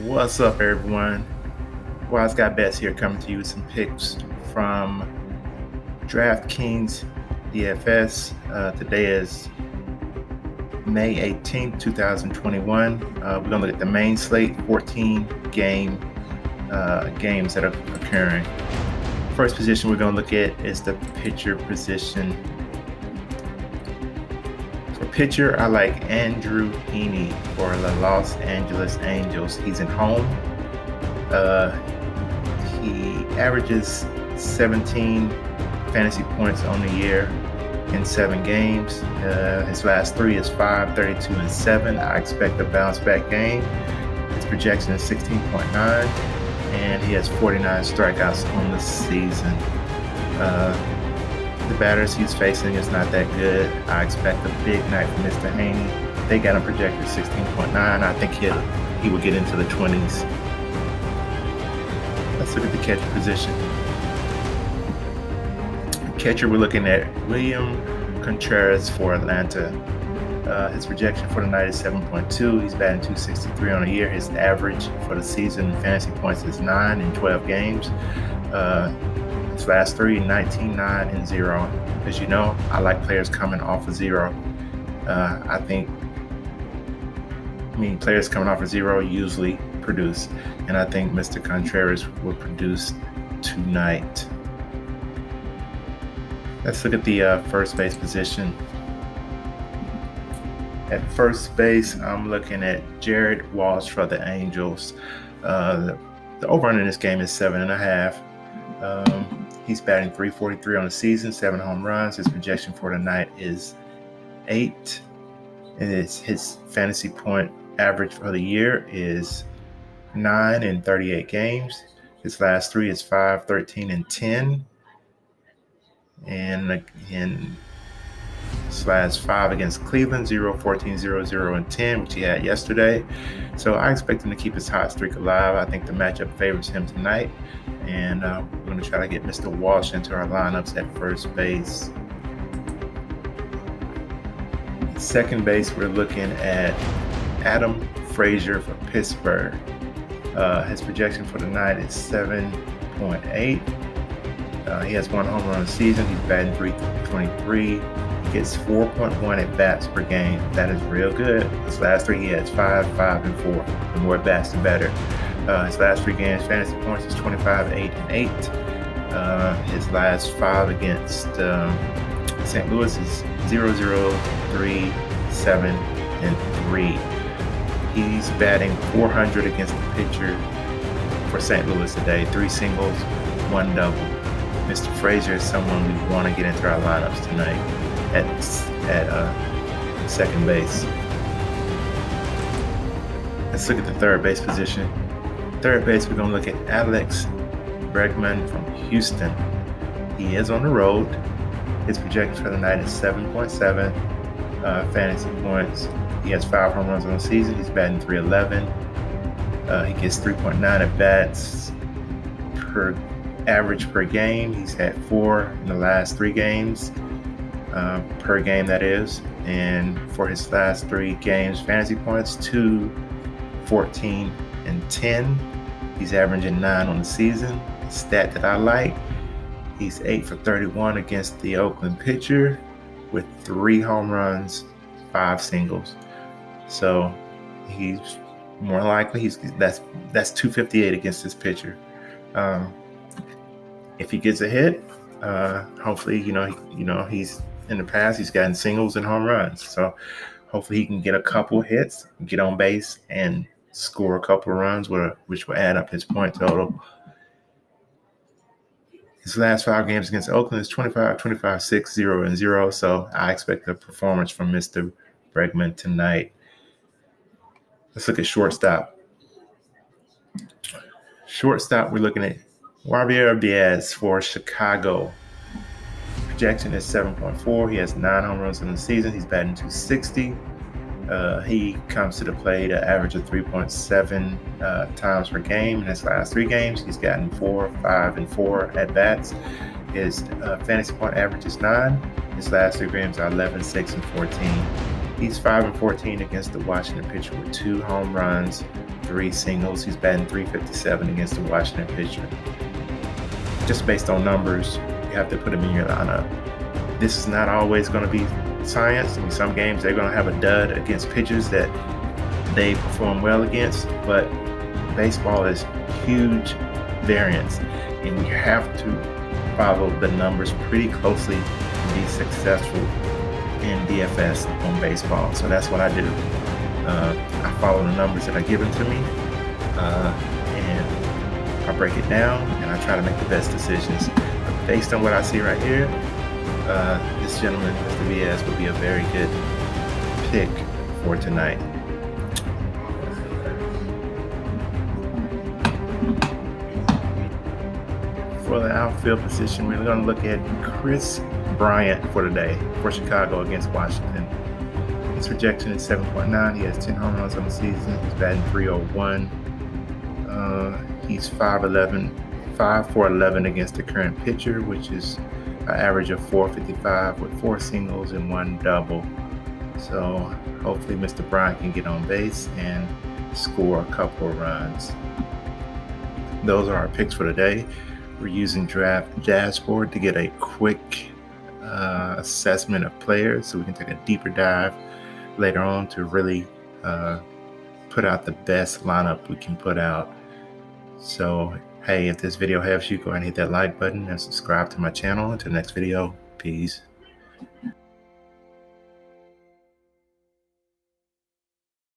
What's up, everyone? WiseGuyBets here, coming to you with some picks from DraftKings DFS. Today is May 18th, 2021. We're going to look at the main slate, 14 games that are occurring. First position we're going to look at is the pitcher position. For pitcher, I like Andrew Heaney for the Los Angeles Angels. He's at home. He averages 17 fantasy points on the year in 7 games. His last 3 is 5, 32, and 7. I expect a bounce back game. His projection is 16.9, and he has 49 strikeouts on the season. The batters he's facing is not that good. I expect a big night from Mr. Haney. They got him projected 16.9. I think he will get into the 20s. Let's look at the catcher position. Catcher, we're looking at William Contreras for Atlanta. His projection for the night is 7.2. He's batting .263 on the year. His average for the season fantasy points is 9 in 12 games. His last 3, 19, 9, and 0. As you know, I like players coming off of 0. Players coming off of 0 usually produce, and I think Mr. Contreras will produce tonight. Let's look at the first base position. At first base, I'm looking at Jared Walsh for the Angels. The over-under in this game is 7.5. He's batting .343 on the season, 7 home runs. His projection for the night is 8. And his fantasy point average for the year is 9 in 38 games. His last 3 is 5, 13, and 10. And again, his last 5 against Cleveland, 0, 14, 0, 0, and 10, which he had yesterday. So I expect him to keep his hot streak alive. I think the matchup favors him tonight. And we're going to try to get Mr. Walsh into our lineups at first base. Second base, we're looking at Adam Frazier for Pittsburgh. His projection for the night is 7.8. He has 1 home run on the season. He's batting .323. He gets 4.1 at bats per game. That is real good. His last 3, he has 5, 5, and 4. The more at bats, the better. His last 3 games, fantasy points is 25, 8, and 8. His last 5 against St. Louis is 0, 0, 3, 7, and 3. He's batting .400 against the pitcher for St. Louis today. 3 singles, 1 double. Mr. Frazier is someone we want to get into our lineups tonight at second base. Let's look at the third base position. Third base, we're going to look at Alex Bregman from Houston. He is on the road. His projection for the night is 7.7 fantasy points. He has 5 home runs on the season. He's batting .311. He gets 3.9 at bats per average per game. He's had 4 in the last 3 games per game, that is. And for his last 3 games, fantasy points 2, 14, and 10. He's averaging 9 on the season. Stat that I like, he's 8 for 31 against the Oakland pitcher with 3 home runs, 5 singles. So he's more likely that's 258 against this pitcher. If he gets a hit, hopefully, he's in the past he's gotten singles and home runs. So hopefully he can get a couple hits, get on base, and score a couple of runs, which will add up his point total. His last 5 games against Oakland is 25, 25, 6, 0, and 0. So I expect a performance from Mr. Bregman tonight. Let's look at shortstop. Shortstop, we're looking at Javier Diaz for Chicago. Projection is 7.4. He has 9 home runs in the season. He's batting .260. He comes to the plate an average of 3.7 times per game. In his last 3 games, he's gotten 4, 5, and 4 at bats. His fantasy point average is 9. His last 3 games are 11, 6, and 14. He's 5 and 14 against the Washington pitcher with 2 home runs, 3 singles. He's batting .357 against the Washington pitcher. Just based on numbers, you have to put him in your lineup. This is not always going to be science. I mean, some games they're going to have a dud against pitchers that they perform well against, but baseball is huge variance, and you have to follow the numbers pretty closely to be successful in DFS on baseball. So that's what I do. I follow the numbers that are given to me, and I break it down, and I try to make the best decisions. But based on what I see right here, this gentleman, Mr. Diaz, would be a very good pick for tonight. For the outfield position, we're going to look at Chris Bryant for today for Chicago against Washington. His projection is 7.9. He has 10 home runs on the season. He's batting .301. He's 5 for 11 against the current pitcher, which is an average of .455 with 4 singles and 1 double. So hopefully Mr. Bryant can get on base and score a couple of runs. Those are our picks for today. We're using Draft Dashboard to get a quick assessment of players so we can take a deeper dive later on to really put out the best lineup we can put out. So, hey, if this video helps you, go ahead and hit that like button and subscribe to my channel. Until the next video, peace.